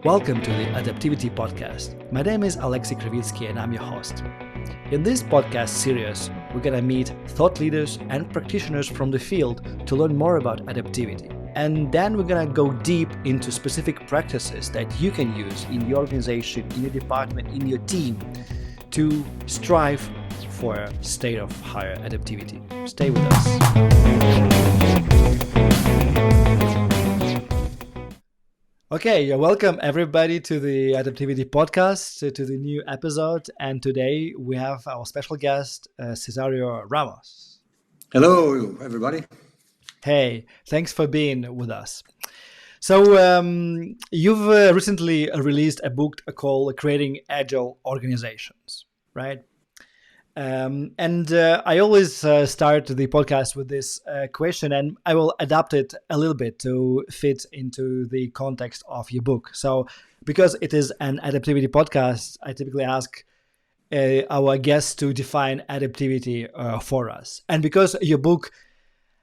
Welcome to the Adaptivity podcast. My name is Alexei Kravitsky and I'm your host. In this podcast series, we're going to meet thought leaders and practitioners from the field to learn more about adaptivity. And then we're going to go deep into specific practices that you can use in your organization, in your department, in your team to strive for a state of higher adaptivity. Stay with us. Okay, welcome everybody to the Adaptivity podcast, to the new episode. And today we have our special guest, Cesario Ramos. Hello, everybody. Hey, thanks for being with us. So you've recently released a book called Creating Agile Organizations, right? And I always start the podcast with this question, and I will adapt it a little bit to fit into the context of your book. So because it is an adaptivity podcast, I typically ask our guests to define adaptivity for us. And because your book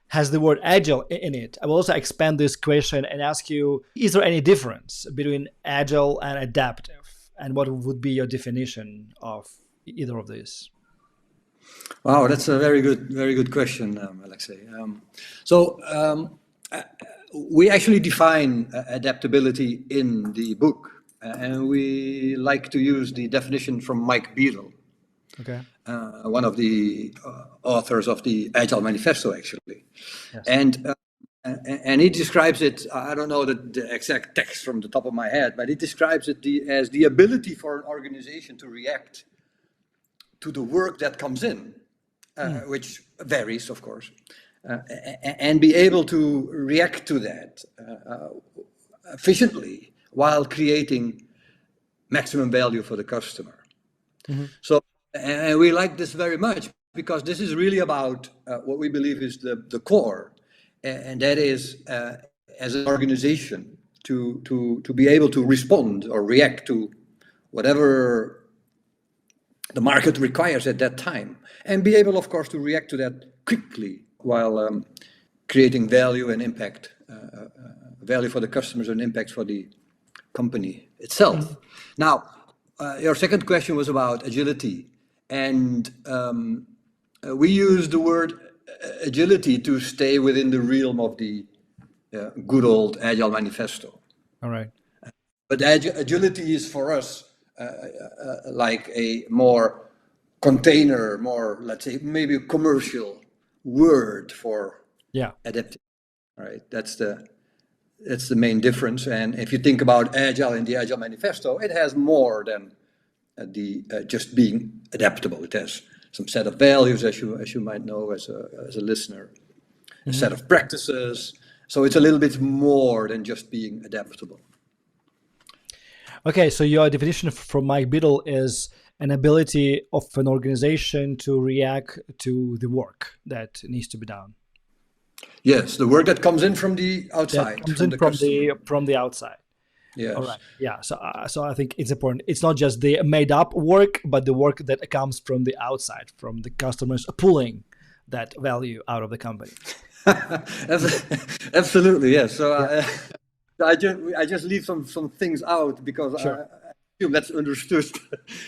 has the word agile in it, I will also expand this question and ask you, is there any difference between agile and adaptive? And what would be your definition of either of these? Wow, that's a very good question, Alexei. We actually define adaptability in the book, and we like to use the definition from Mike Beadle, okay, one of the authors of the Agile Manifesto, actually. Yes. And he describes it, I don't know the exact text from the top of my head, but he describes it as the ability for an organization to react to the work that comes in, which varies, of course, and be able to react to that efficiently while creating maximum value for the customer. Mm-hmm. So, and we like this very much because this is really about what we believe is the core, and that is as an organization to be able to respond or react to whatever the market requires at that time, and be able, of course, to react to that quickly while creating value and impact, value for the customers and impact for the company itself. Mm-hmm. Now, your second question was about agility, and we use the word agility to stay within the realm of the good old Agile Manifesto. All right. But agility is for us like a more container, more, let's say, maybe a commercial word for adaptivity. Right? That's the main difference. And if you think about Agile in the Agile Manifesto, it has more than just being adaptable. It has some set of values, as you might know as a listener, mm-hmm. a set of practices. So it's a little bit more than just being adaptable. Okay, so your definition from Mike Beadle is an ability of an organization to react to the work that needs to be done. Yes, the work that comes in from the outside. That comes in from the outside. Yes. All right. Yeah. So I think it's important. It's not just the made up work, but the work that comes from the outside, from the customers pulling that value out of the company. Absolutely, yes. So I just leave some things out because sure. I assume that's understood.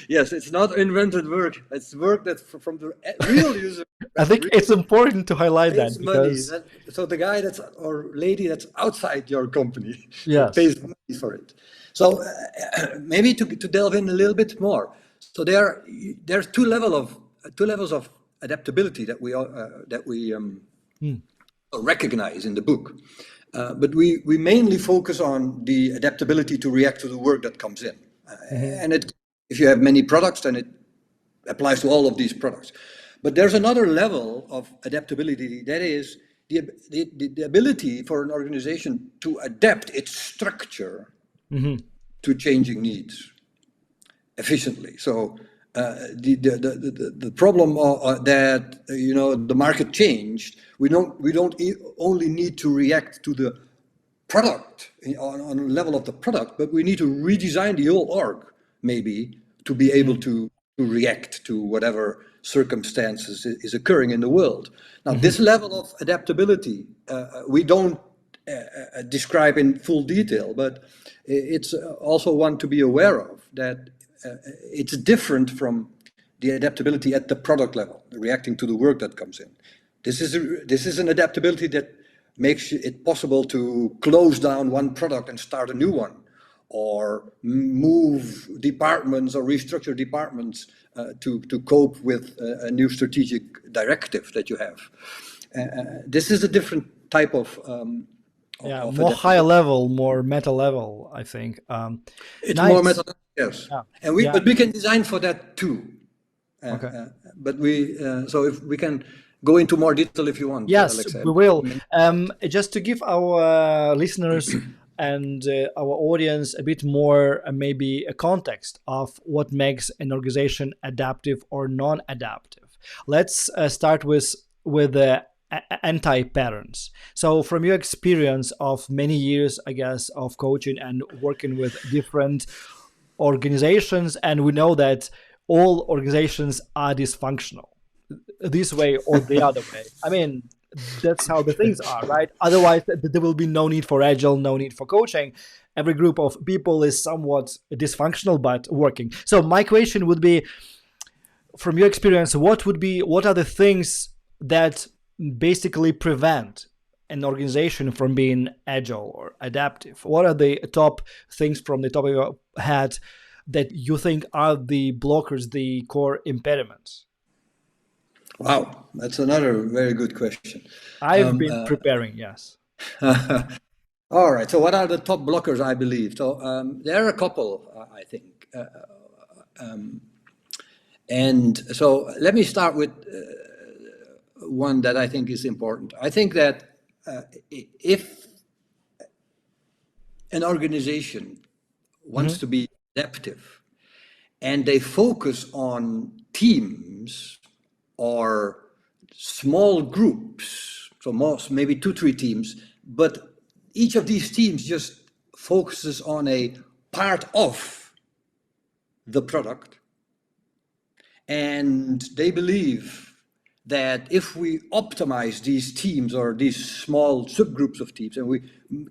Yes, it's not invented work. It's work that's from the real user. I think it's important to highlight that because so the guy or lady that's outside your company yes. pays money for it. So maybe to delve in a little bit more. So there's two levels of adaptability that we recognize in the book. But we mainly focus on the adaptability to react to the work that comes in. And if you have many products, then it applies to all of these products. But there's another level of adaptability that is the ability for an organization to adapt its structure to changing needs efficiently. So the problem that the market changed, we don't only need to react to the product on the level of the product, but we need to redesign the whole org maybe to be able to react to whatever circumstances is occurring in the world. Now, this level of adaptability, we don't describe in full detail, but it's also one to be aware of, that it's different from the adaptability at the product level, reacting to the work that comes in. This is an adaptability that makes it possible to close down one product and start a new one, or move departments or restructure departments to cope with a new strategic directive that you have. This is a different type of more higher level, more meta level, I think. It's nice. more meta, yes. Yeah. And but we can design for that too. Okay. But so if we can go into more detail if you want. Yes, Alex. we will. Just to give our listeners and our audience a bit more, maybe a context of what makes an organization adaptive or non-adaptive. Let's start with the anti-patterns. So from your experience of many years, I guess, of coaching and working with different organizations, and we know that all organizations are dysfunctional this way or the other way. I mean, that's how the things are, right? Otherwise, there will be no need for Agile, no need for coaching. Every group of people is somewhat dysfunctional but working. So my question would be, from your experience, what are the things that basically prevent an organization from being agile or adaptive? What are the top things from the top of your head that you think are the blockers, the core impediments? Wow, that's another very good question. I've been preparing, yes. All right, so what are the top blockers, I believe? So there are a couple, I think. And so let me start with one that I think is important. I think that if an organization wants to be adaptive and they focus on teams or small groups, so maybe 2-3 teams, but each of these teams just focuses on a part of the product, and they believe that if we optimize these teams or these small subgroups of teams, and we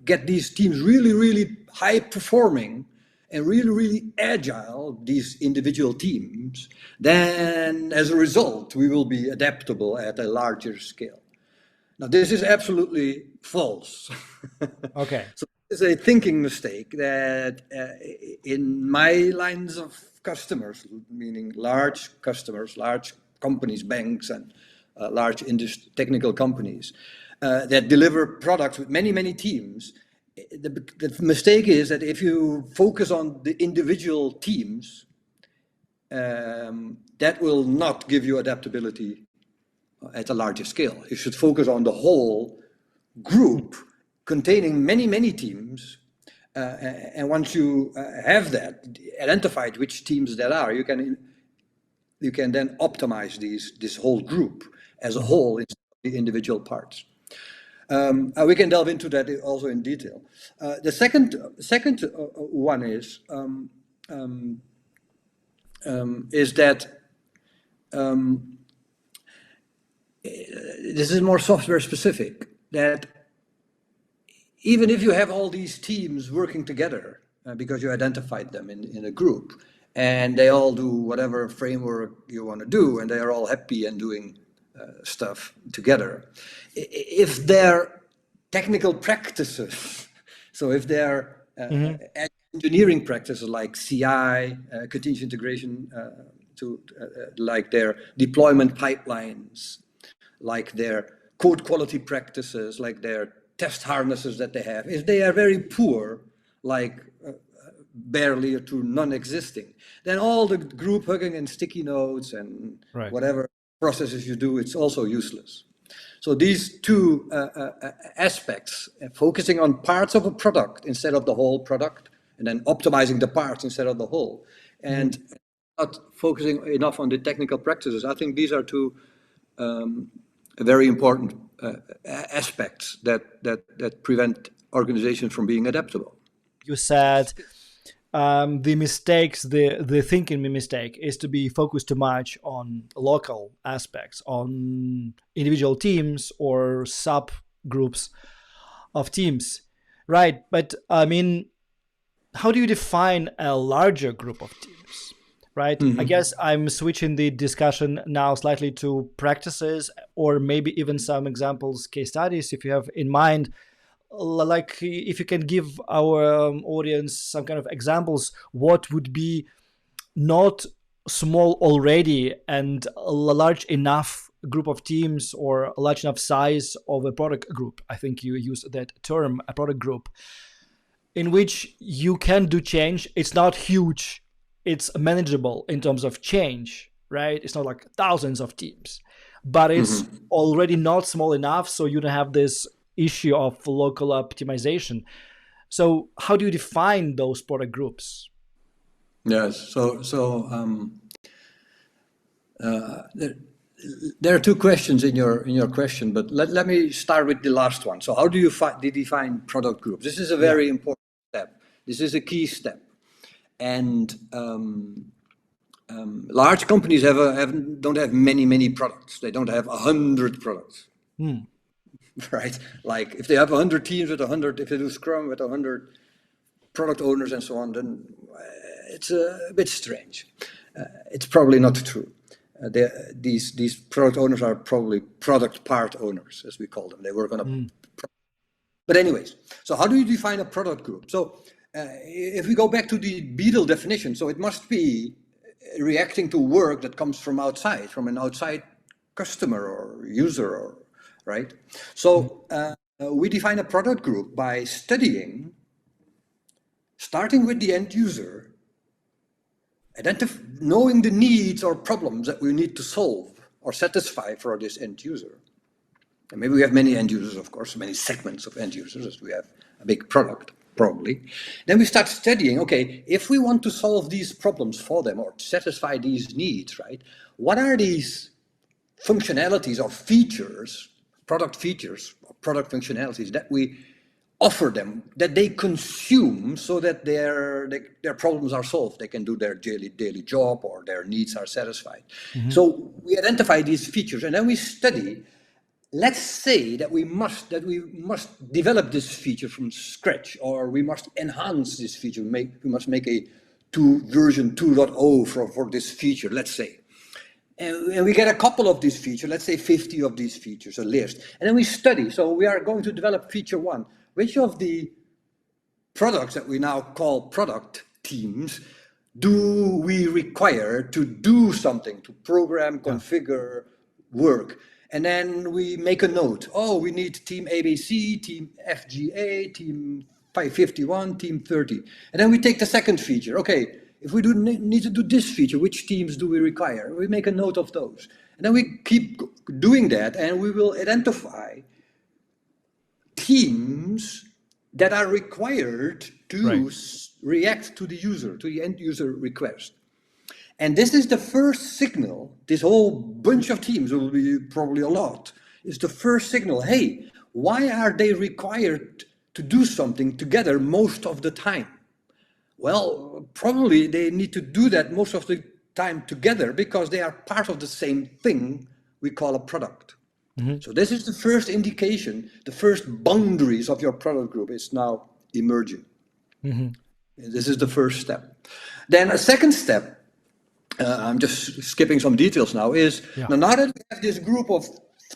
get these teams really, really high performing and really, really agile, these individual teams, then as a result, we will be adaptable at a larger scale. Now, this is absolutely false. Okay. So it's a thinking mistake that in my lines of customers, meaning large customers, large companies, banks, and large technical companies that deliver products with many, many teams, the mistake is that if you focus on the individual teams, that will not give you adaptability at a larger scale. You should focus on the whole group containing many, many teams. And once you have that, identified which teams that are, you can then optimize this whole group as a whole instead of the individual parts. We can delve into that also in detail. The second one is that this is more software specific, that even if you have all these teams working together because you identified them in a group and they all do whatever framework you want to do and they are all happy and doing stuff together, if their technical practices, so if their engineering practices like CI, continuous integration, like their deployment pipelines, like their code quality practices, like their test harnesses that they have, if they are very poor, like barely to non-existing, then all the group hugging and sticky notes and whatever processes you do, it's also useless. So these two aspects, focusing on parts of a product instead of the whole product, and then optimizing the parts instead of the whole, and not focusing enough on the technical practices, I think these are two very important aspects that prevent organizations from being adaptable. You said the thinking mistake is to be focused too much on local aspects, on individual teams or subgroups. of teams, right? But I mean, how do you define a larger group of teams, right? I guess I'm switching the discussion now slightly to practices, or maybe even some examples, case studies, if you have in mind. Like, if you can give our audience some kind of examples, what would be not small already and a large enough group of teams, or a large enough size of a product group. I think you use that term, a product group, in which you can do change. It's not huge, it's manageable in terms of change, right? It's not like thousands of teams, but it's already not small enough, so you don't have this issue of local optimization. So how do you define those product groups? Yes. There are two questions in your question, but let me start with the last one. So how do you define product groups? This is a very important step. This is a key step. And large companies don't have many products. They don't have 100 products, right? Like if they have 100 teams with 100, if they do Scrum with 100 product owners and so on, then it's a bit strange. It's probably not true. These product owners are probably product part owners, as we call them. They work on a. But anyways, so how do you define a product group? So if we go back to the Beadle definition, so it must be reacting to work that comes from outside, from an outside customer or user, or right. So we define a product group by starting with the end user, knowing the needs or problems that we need to solve or satisfy for this end user. And maybe we have many end users, of course, many segments of end users, as we have a big product, probably. Then we start studying, okay, if we want to solve these problems for them or satisfy these needs, right, what are these functionalities or features, product features or product functionalities that we offer them, that they consume, so that their problems are solved. They can do their daily job, or their needs are satisfied. So we identify these features, and then we study. Let's say that we must develop this feature from scratch, or we must enhance this feature. We must make a version 2.0 for this feature. Let's say. And we get a couple of these features, let's say 50 of these features, a list. And then we study. So we are going to develop feature 1. Which of the products that we now call product teams do we require to do something, to program, configure, work? And then we make a note. Oh, we need team ABC, team FGA, team 551, team 30. And then we take the second feature. Okay, if we need to do this feature, which teams do we require? We make a note of those. And then we keep doing that, and we will identify teams that are required to react to the user, to the end user request. And this is the first signal. This whole bunch of teams, will be probably a lot, is the first signal. Hey, why are they required to do something together most of the time? Well, probably they need to do that most of the time together because they are part of the same thing we call a product. So this is the first indication, the first boundaries of your product group is now emerging. This is the first step. Then a second step, I'm just skipping some details now, is now that we have this group of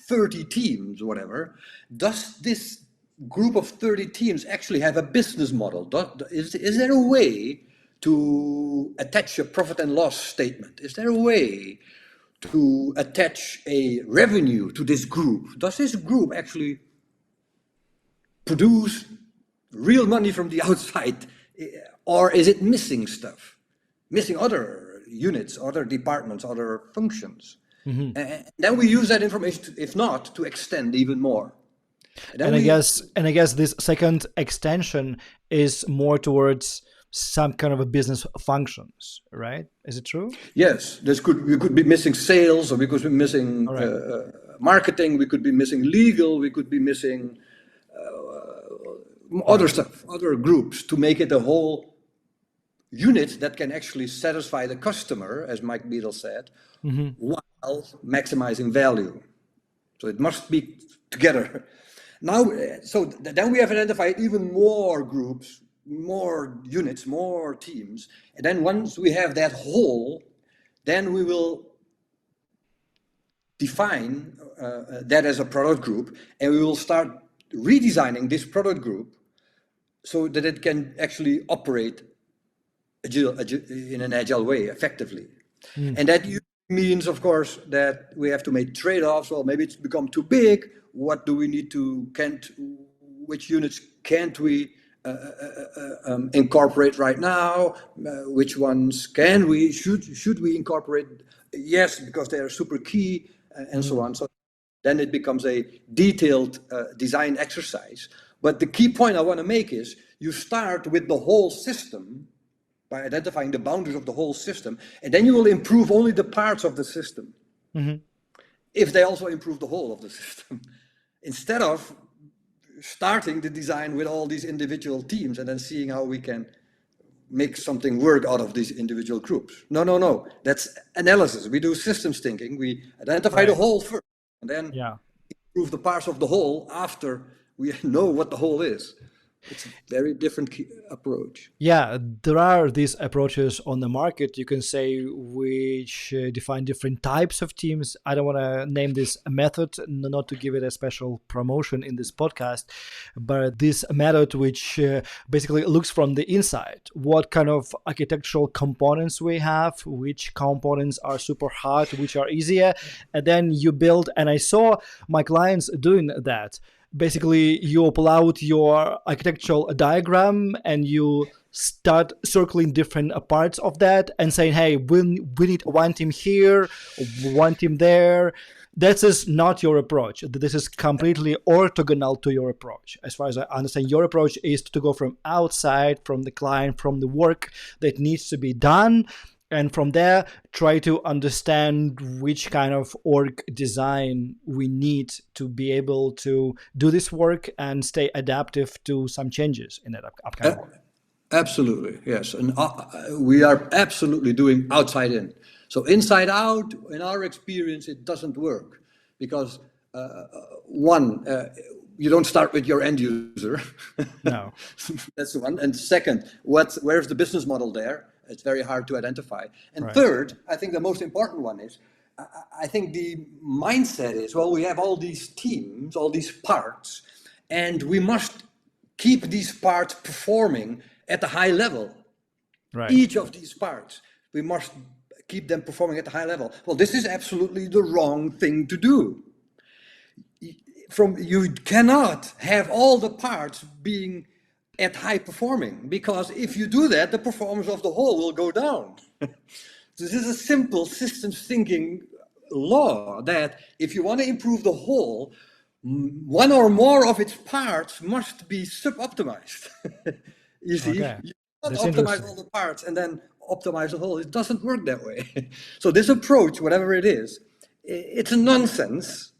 30 teams, whatever, does this group of 30 teams actually have a business model? Is there a way to attach a profit and loss statement? Is there a way to attach a revenue to this group? Does this group actually produce real money from the outside, or is it missing stuff, missing other units, other departments, other functions? And then we use that information, if not, to extend even more. And I guess this second extension is more towards some kind of a business functions, right? Is it true? Yes, we could be missing sales, or we could be missing marketing, we could be missing legal, we could be missing other stuff, other groups, to make it a whole unit that can actually satisfy the customer, as Mike Beadle said, while maximizing value. So it must be together. Now, then we have identified even more groups, more units, more teams. And then once we have that whole, then we will define that as a product group, and we will start redesigning this product group so that it can actually operate in an agile way effectively. And that means, of course, that we have to make trade-offs. Well, maybe it's become too big. What do we need to, which units can't we incorporate right now? Which ones should we incorporate? Yes, because they are super key, and so on. So then it becomes a detailed design exercise. But the key point I want to make is you start with the whole system by identifying the boundaries of the whole system, and then you will improve only the parts of the system if they also improve the whole of the system, instead of starting the design with all these individual teams and then seeing how we can make something work out of these individual groups. No. That's analysis. We do systems thinking. We identify the whole first, and then improve the parts of the whole after we know what the whole is. It's a very different approach. Yeah, there are these approaches on the market, you can say, which define different types of teams. I don't want to name this a method, not to give it a special promotion in this podcast, but this method which basically looks from the inside. What kind of architectural components we have, which components are super hard, which are easier, and then you build. And I saw my clients doing that. Basically, you pull out your architectural diagram and you start circling different parts of that and saying, hey, we need one team here, one team there. That is not your approach. This is completely orthogonal to your approach. As far as I understand, your approach is to go from outside, from the client, from the work that needs to be done, and from there, try to understand which kind of org design we need to be able to do this work and stay adaptive to some changes in that upcoming work. Absolutely, yes. And we are absolutely doing outside in. So inside out, in our experience, it doesn't work because you don't start with your end user. No. That's one. And second, where's the business model there? It's very hard to identify. And third, I think the most important one is, I think the mindset is, well, we have all these teams, all these parts, and we must keep these parts performing at a high level. Right. Each of these parts, we must keep them performing at a high level. Well, this is absolutely the wrong thing to do. You cannot have all the parts being at high performing, because if you do that, the performance of the whole will go down. This is a simple systems thinking law that if you want to improve the whole, one or more of its parts must be sub-optimized. You see, you can't optimize all the parts and then optimize the whole. It doesn't work that way. So this approach, whatever it is, it's a nonsense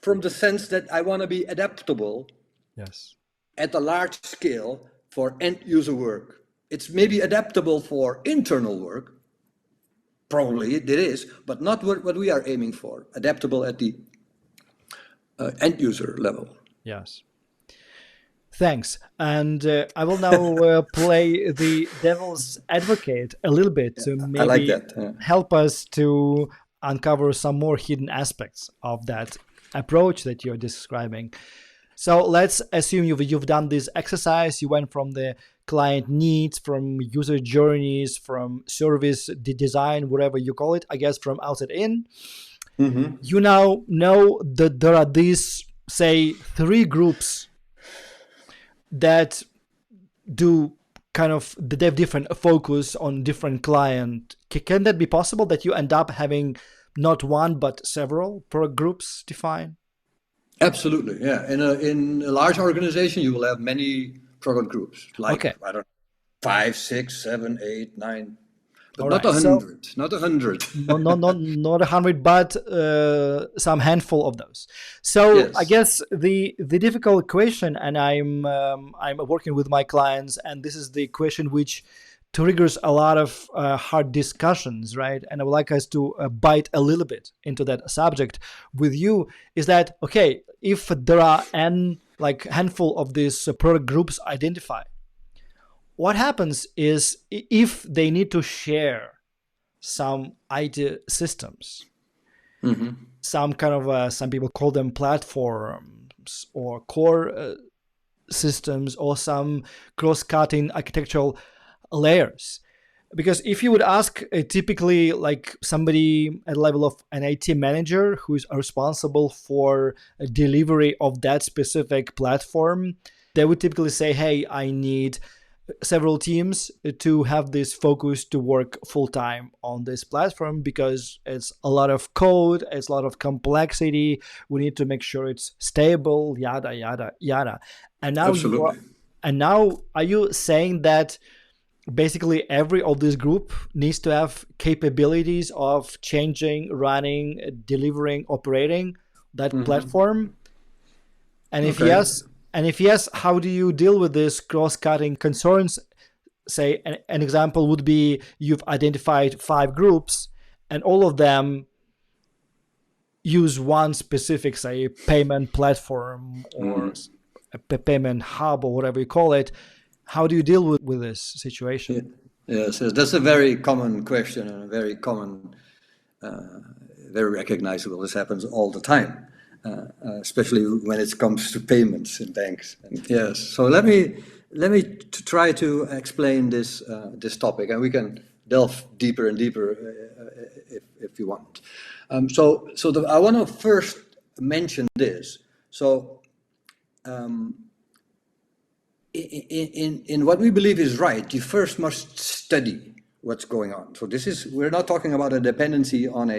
from the sense that I want to be adaptable. Yes. At a large scale for end user work. It's maybe adaptable for internal work, probably it is, but not what we are aiming for, adaptable at the end user level. Yes. Thanks. And I will now play the devil's advocate a little bit to maybe help us to uncover some more hidden aspects of that approach that you're describing. So let's assume you've done this exercise. You went from the client needs, from user journeys, from service design, whatever you call it, I guess from outside in. Mm-hmm. You now know that there are these, say, 3 groups that do kind of, they have different focus on different client. Can that be possible that you end up having not one, but several product groups defined? Absolutely, yeah. In a large organization, you will have many product groups, like I don't know, 5, 6, 7, 8, 9, but not 100. So, not 100. not 100, but some handful of those. So yes. I guess the difficult question, and I'm working with my clients, and this is the question which triggers a lot of hard discussions, right? And I would like us to bite a little bit into that subject with you, is that, okay, if there are n like handful of these product groups identified. What happens is if they need to share some IT systems, some kind of some people call them platforms or core systems, or some cross-cutting architectural layers. Because if you would ask typically like somebody at the level of an IT manager who is responsible for delivery of that specific platform, they would typically say, hey, I need several teams to have this focus to work full-time on this platform because it's a lot of code, it's a lot of complexity, we need to make sure it's stable, yada yada yada. And now Absolutely. are you saying that basically every of this group needs to have capabilities of changing, running, delivering, operating that platform? And if Okay. yes, how do you deal with this cross-cutting concerns? Say an example would be you've identified 5 groups and all of them use one specific, say, payment platform or a payment hub or whatever you call it. How do you deal with this situation? Yeah. Yes, yes, that's a very common question and a very common, very recognizable. This happens all the time, especially when it comes to payments in banks. And yes, so let me try to explain this topic, and we can delve deeper and deeper if you want. I want to first mention this. So. In what we believe is right, you first must study what's going on. So we're not talking about a dependency on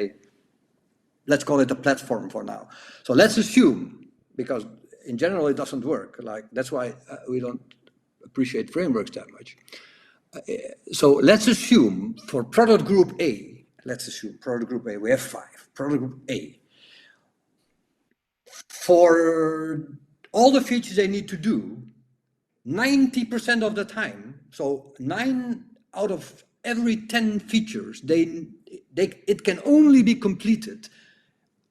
let's call it a platform for now. So let's assume, because in general it doesn't work, like that's why we don't appreciate frameworks that much. So let's assume for product group A, we have 5, product group A. For all the features they need to do, 90% of the time, so 9 out of every 10 features, it can only be completed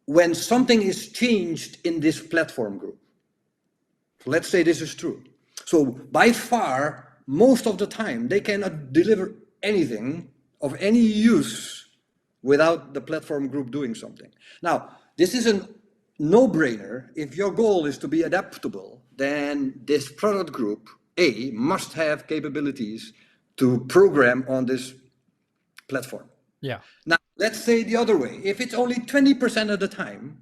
when something is changed in this platform group. So let's say this is true. So by far, most of the time, they cannot deliver anything of any use without the platform group doing something. Now, this is a no-brainer. If your goal is to be adaptable, then this product group A must have capabilities to program on this platform. Yeah. Now, let's say the other way. If it's only 20% of the time,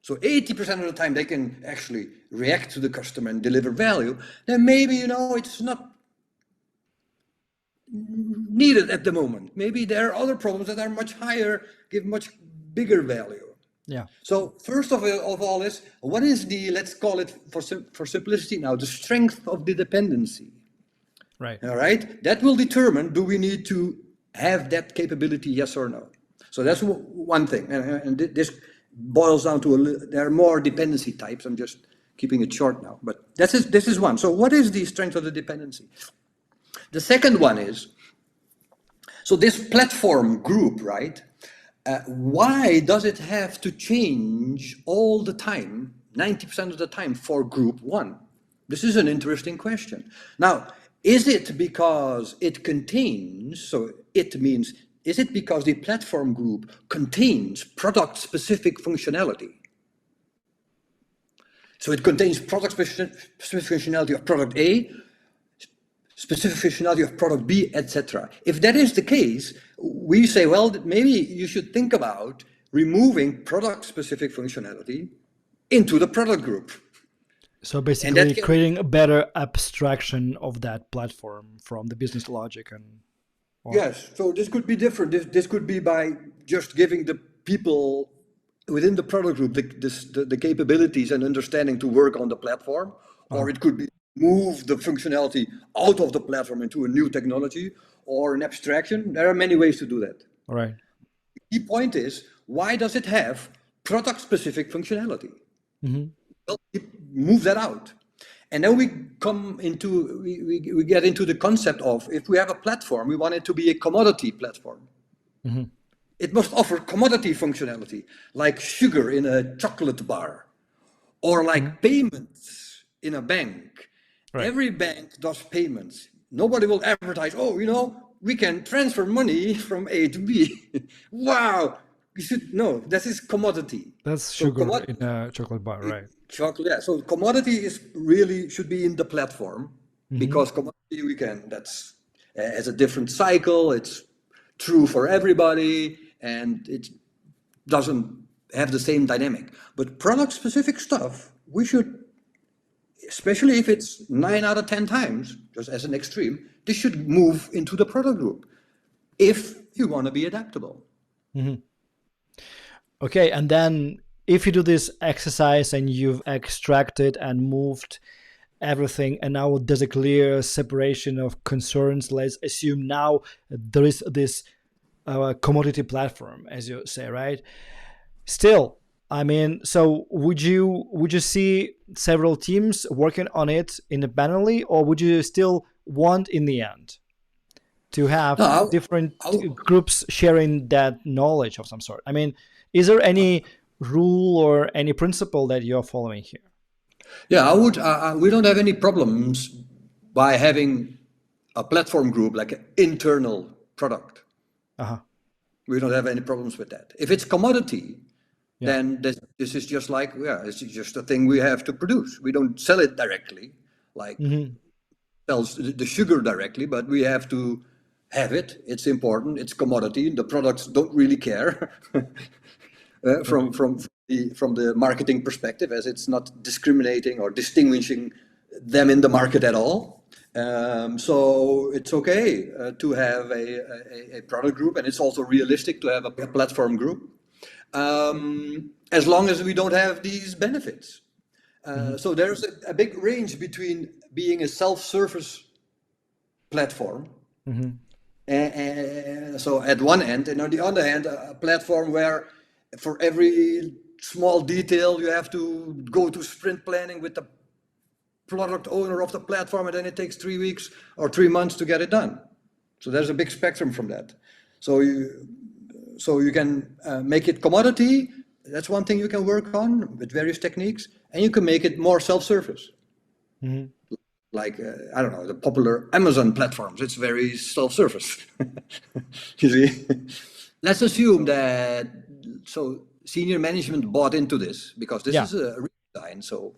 so 80% of the time they can actually react to the customer and deliver value, then maybe, it's not needed at the moment. Maybe there are other problems that are much higher, give much bigger value. Yeah. So first of all is, what is let's call it for simplicity now, the strength of the dependency. Right. All right. That will determine, do we need to have that capability, yes or no? So that's one thing. And this boils down to, there are more dependency types. I'm just keeping it short now, but this is one. So what is the strength of the dependency? The second one is, so this platform group, right? Why does it have to change all the time, 90% of the time, for group 1? This is an interesting question. Now, is it because it contains, so it means, is it because the platform group contains product-specific functionality? So it contains product-specific functionality of product A, specific functionality of product B, etc. If that is the case, we say, well, maybe you should think about removing product-specific functionality into the product group. So basically creating a better abstraction of that platform from the business logic. Yes, so this could be different. This could be by just giving the people within the product group the capabilities and understanding to work on the platform, or it could be move the functionality out of the platform into a new technology or an abstraction. There are many ways to do that. All right. The key point is, why does it have product-specific functionality? Well, move that out. And then we get into the concept of, if we have a platform, we want it to be a commodity platform. It must offer commodity functionality, like sugar in a chocolate bar, or like payments in a bank. Right. Every bank does payments. Nobody will advertise, oh, we can transfer money from A to B. Wow. You should know, this is commodity. That's So sugar in a chocolate bar, right? chocolate, yeah. So commodity is really should be in the platform, because commodity that's has a different cycle. It's true for everybody, and it doesn't have the same dynamic. But product specific stuff, we should, especially if it's 9 out of 10 times, just as an extreme, this should move into the product group if you want to be adaptable. Okay, and then if you do this exercise and you've extracted and moved everything, and now there's a clear separation of concerns, let's assume now there is this commodity platform, as you say, right? Still, I mean, so would you see several teams working on it independently, or would you still want in the end to have No, different groups sharing that knowledge of some sort? I mean, is there any rule or any principle that you're following here? yeah, I would. We don't have any problems by having a platform group like an internal product. Uh-huh. We don't have any problems with that. If it's commodity, Yeah. then this is just like, it's just a thing we have to produce. We don't sell it directly, like sells the sugar directly, but we have to have it. It's important. It's commodity. The products don't really care from the marketing perspective, as it's not discriminating or distinguishing them in the market at all. So it's okay to have a product group, and it's also realistic to have a platform group, as long as we don't have these benefits. So there's a big range between being a self-service platform, so at one end, and on the other hand, a platform where for every small detail you have to go to sprint planning with the product owner of the platform, and then it takes 3 weeks or 3 months to get it done. So there's a big spectrum from that. So you can make it commodity. That's one thing you can work on with various techniques, and you can make it more self-service. Like, I don't know, the popular Amazon platforms, it's very self-service. You see? Let's assume that, so senior management bought into this, because this is a redesign, so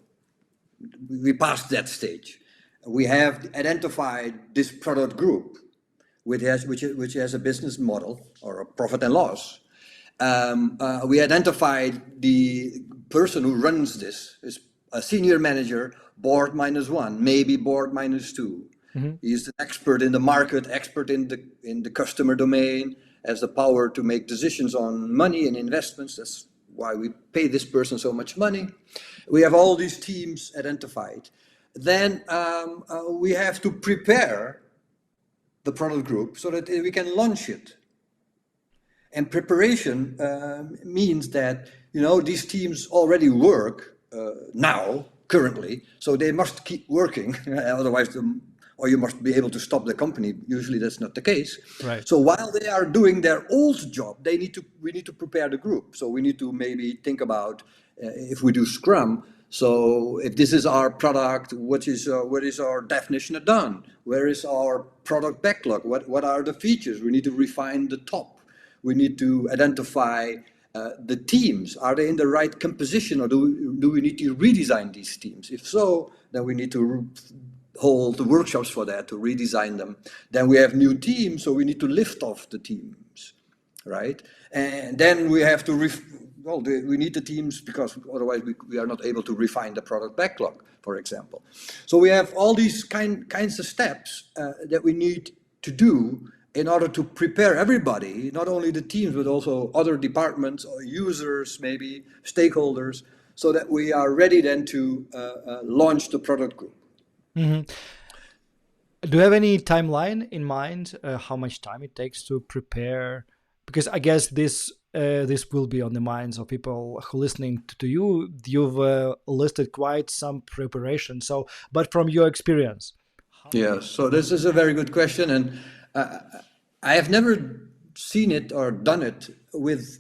we passed that stage. We have identified this product group, which has a business model or a profit and loss. We identified the person who runs this is a senior manager, board -1, maybe board -2. He's an expert in the market, expert in the customer domain, has the power to make decisions on money and investments. That's why we pay this person so much money. We have all these teams identified. Then we have to prepare the product group so that we can launch it. And preparation means that, these teams already work now, currently, so they must keep working, otherwise or you must be able to stop the company. Usually that's not the case. Right. So while they are doing their old job, we need to prepare the group. So we need to maybe think about if we do Scrum. So if this is our product, what is our definition of done? Where is our product backlog? What are the features? We need to refine the top. We need to identify the teams. Are they in the right composition, or do we need to redesign these teams? If so, then we need to hold the workshops for that, to redesign them. Then we have new teams, so we need to lift off the teams, right? And then we have to, we need the teams, because otherwise we are not able to refine the product backlog, for example. So we have all these kinds of steps that we need to do in order to prepare everybody, not only the teams, but also other departments or users, maybe stakeholders, so that we are ready then to launch the product group. Do you have any timeline in mind, how much time it takes to prepare? Because I guess this will be on the minds of people who are listening to you. You've listed quite some preparation. So, but from your experience. Yeah, so this is a very good question. And I have never seen it or done it with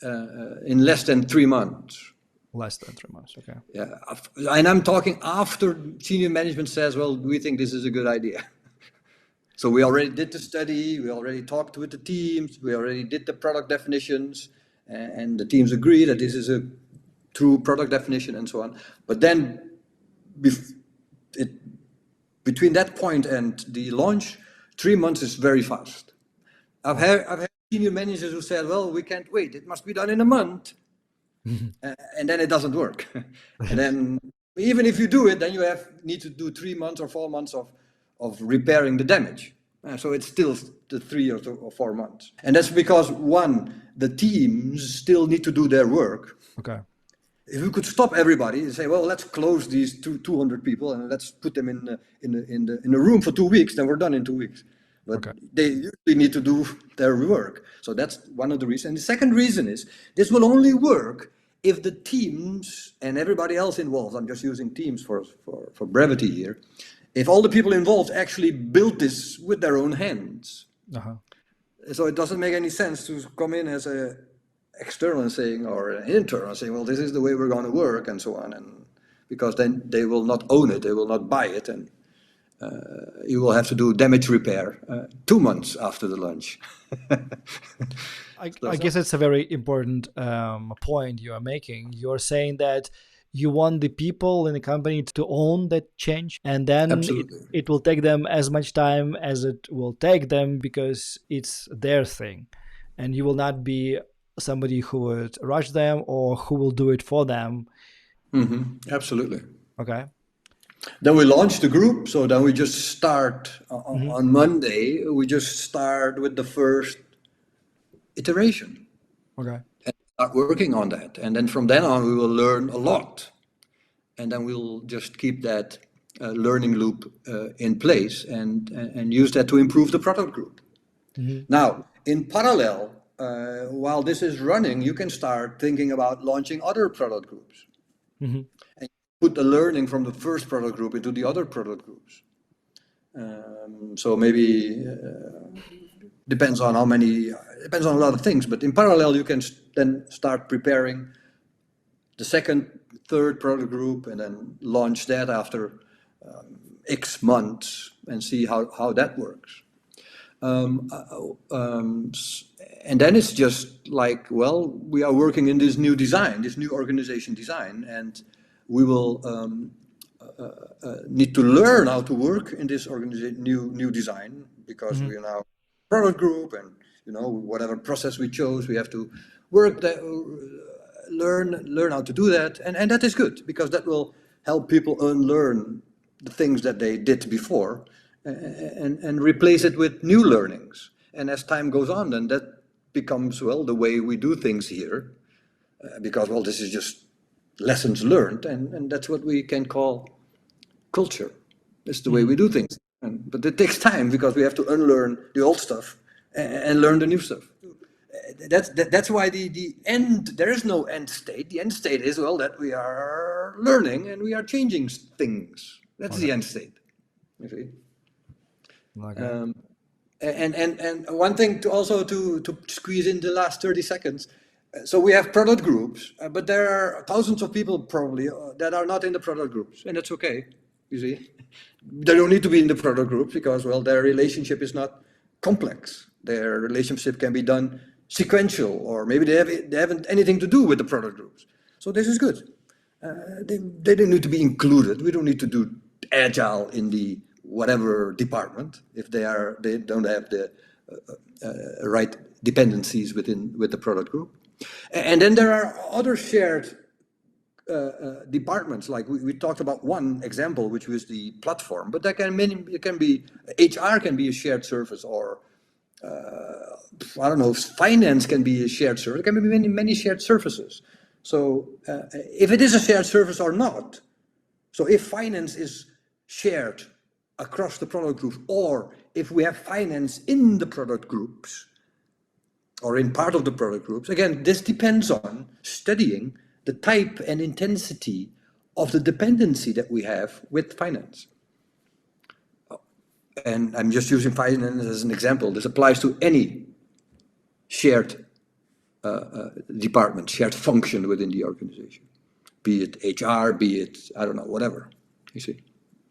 in less than 3 months. Less than 3 months. Okay. Yeah, and I'm talking after senior management says, well, we think this is a good idea. So we already did the study, we already talked with the teams, we already did the product definitions, and the teams agree that this is a true product definition and so on. But then between that point and the launch, 3 months is very fast. I've had senior managers who said, well, we can't wait, it must be done in a month. And then it doesn't work. And then even if you do it, then you need to do 3 months or 4 months of repairing the damage. So it's still the 3 or 4 months. And that's because, one, the teams still need to do their work. Okay. If we could stop everybody and say, well, let's close these 200 people and let's put them in a room for 2 weeks, then we're done in 2 weeks. But they usually need to do their work. So that's one of the reasons. And the second reason is this will only work if the teams and everybody else involved, I'm just using teams for brevity here, if all the people involved actually build this with their own hands. So it doesn't make any sense to come in as an external and saying, or an internal saying, well, this is the way we're going to work and so on. And because then they will not own it, they will not buy it. And you will have to do damage repair 2 months after the launch. I guess it's a very important point you are making. You're saying that you want the people in the company to own that change, and then it will take them as much time as it will take them because it's their thing. And you will not be somebody who would rush them or who will do it for them. Absolutely. Okay. Then we launch the group. So then we just start on Monday. We just start with the first iteration. Okay. And start working on that. And then from then on, we will learn a lot. And then we'll just keep that learning loop in place and use that to improve the product group. Now, in parallel, while this is running, you can start thinking about launching other product groups. And put the learning from the first product group into the other product groups. So maybe depends on depends on a lot of things, but in parallel you can then start preparing the second, third product group and then launch that after X months and see how that works. And then it's just like, well, we are working in this new design, this new organization design, and we will need to learn how to work in this new design because we are now a product group, and whatever process we chose, we have to work that, learn how to do that, and that is good because that will help people unlearn the things that they did before and replace it with new learnings. And as time goes on, then that becomes, well, the way we do things here, because, well, this is just lessons learned, and that's what we can call culture. It's the way we do things. But it takes time because we have to unlearn the old stuff and learn the new stuff. That's why the end, there is no end state. The end state is, well, that we are learning and we are changing things. That's the end state. You see? Okay. And one thing to squeeze in the last 30 seconds. So we have product groups, but there are thousands of people probably that are not in the product groups, and that's okay. You see, they don't need to be in the product groups because, well, their relationship is not complex. Their relationship can be done sequential, or maybe they haven't anything to do with the product groups. So this is good. They don't need to be included. We don't need to do Agile in the whatever department if they don't have the right dependencies with the product group. And then there are other shared departments, like we talked about one example, which was the platform, but it can be HR can be a shared service, or I don't know, finance can be a shared service. There can be many shared services. So if it is a shared service or not, so if finance is shared across the product groups, or if we have finance in the product groups, or in part of the product groups, again, this depends on studying the type and intensity of the dependency that we have with finance. And I'm just using finance as an example. This applies to any shared department, shared function within the organization. be it HR, be it, I don't know, whatever, you see.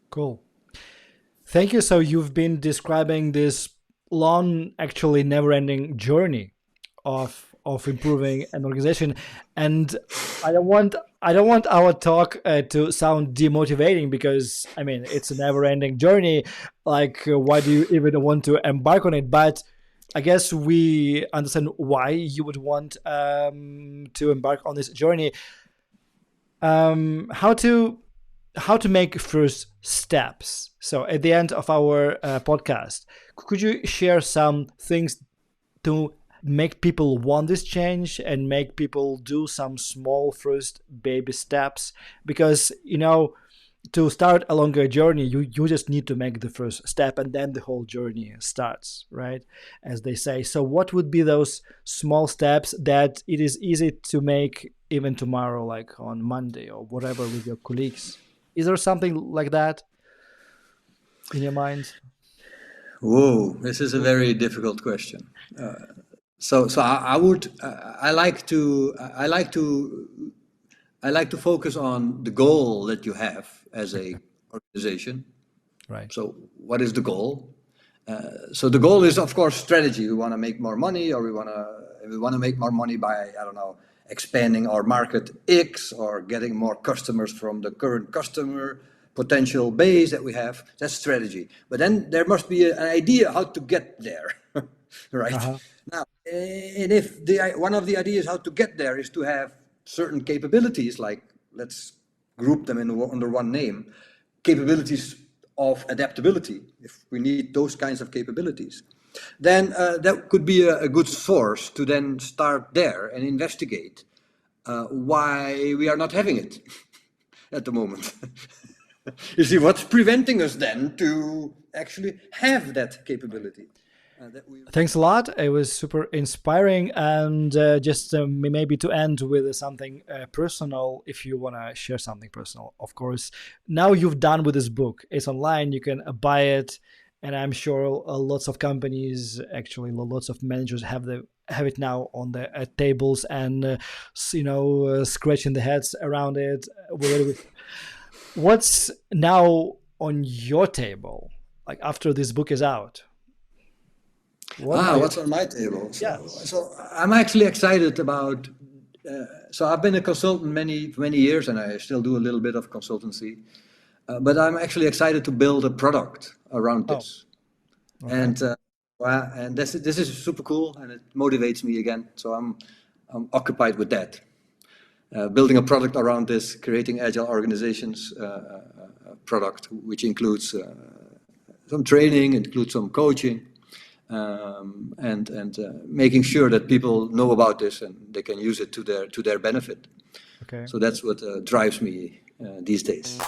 Cool. Thank you. So you've been describing this long, actually never-ending journey of improving an organization, and I don't want our talk to sound demotivating, because I mean it's a never-ending journey. Like, why do you even want to embark on it? But I guess we understand why you would want to embark on this journey. How to make first steps. So at the end of our podcast, could you share some things to make people want this change and make people do some small first baby steps? Because, to start a longer journey, you just need to make the first step, and then the whole journey starts, right? As they say. So what would be those small steps that it is easy to make even tomorrow, like on Monday or whatever, with your colleagues? Is there something like that in your mind? Whoa, this is a very difficult question. So I would I like to focus on the goal that you have as a organization. Right. So what is the goal? So the goal is, of course, strategy. We want to make more money, or we want to make more money by, I don't know, expanding our market X, or getting more customers from the current customer potential base that we have. That's strategy. But then there must be an idea how to get there, right? Uh-huh. Now, and if one of the ideas how to get there is to have certain capabilities, like, let's group them under one name, capabilities of adaptability, if we need those kinds of capabilities, then that could be a good source to then start there and investigate why we are not having it at the moment. You see, what's preventing us then to actually have that capability? Thanks a lot. It was super inspiring. And just maybe to end with something personal, if you want to share something personal, of course. Now you've done with this book. It's online. You can buy it. And I'm sure lots of companies, actually lots of managers have it now on the tables, and scratching the heads around it. What's now on your table, like after this book is out? What's on my table? Yeah. So I'm actually excited about. So I've been a consultant many years, and I still do a little bit of consultancy. But I'm actually excited to build a product around this. Okay. And this is super cool, and it motivates me again. So I'm occupied with that. Building a product around this, creating Agile organizations product, which includes some training, includes some coaching, and making sure that people know about this and they can use it to their benefit. Okay. So that's what drives me these days.